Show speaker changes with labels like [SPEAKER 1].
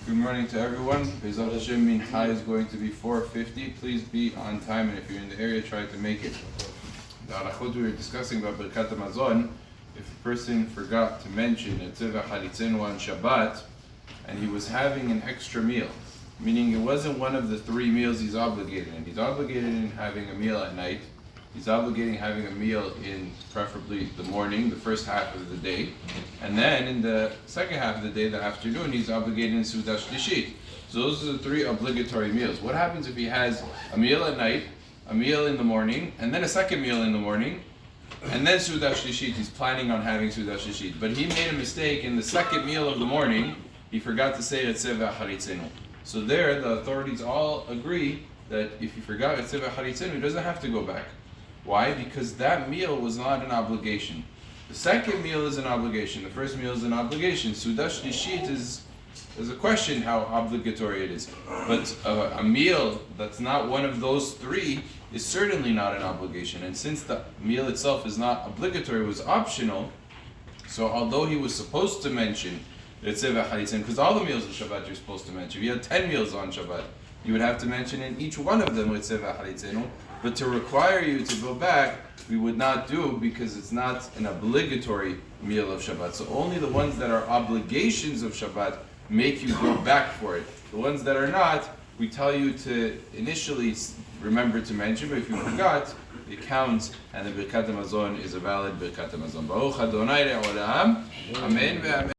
[SPEAKER 1] Good morning to everyone. Bezat Hashem Minchai is going to be 4:50. Please be on time, and if you're in the area, try to make it. The halachot we were discussing about Birkat Hamazon, if a person forgot to mention Retze on Shabbat, and he was having an extra meal, meaning it wasn't one of the 3 meals he's obligated in. He's obligated in having a meal at night. He's obligated in having a meal in preferably the morning, the first half of the day. And then in the second half of the day, the afternoon, he's obligated in Suda Shlishit. So those are the 3 obligatory meals. What happens if he has a meal at night, a meal in the morning, and then a second meal in the morning, and then Suda Shlishit? He's planning on having Suda Shlishit. But he made a mistake in the second meal of the morning. He forgot to say Retze v'Haritzenu. So there, the authorities all agree that if he forgot Retze v'Haritzenu, he doesn't have to go back. Why? Because that meal was not an obligation. The second meal is an obligation. The first meal is an obligation. Suda Shlishit is a question how obligatory it is. But a meal that's not one of those 3 is certainly not an obligation. And since the meal itself is not obligatory, it was optional, so although he was supposed to mention Retze v'Haritzenu, because all the meals of Shabbat you're supposed to mention. If you had 10 meals on Shabbat, you would have to mention in each one of them Retze v'Haritzenu. But to require you to go back, we would not do, because it's not an obligatory meal of Shabbat. So only the ones that are obligations of Shabbat make you go back for it. The ones that are not, we tell you to initially remember to mention, but if you forgot, it counts, and the Birkat Hamazon is a valid Birkat Hamazon. Baruch Adonai Le'olam. Amen ve'amen.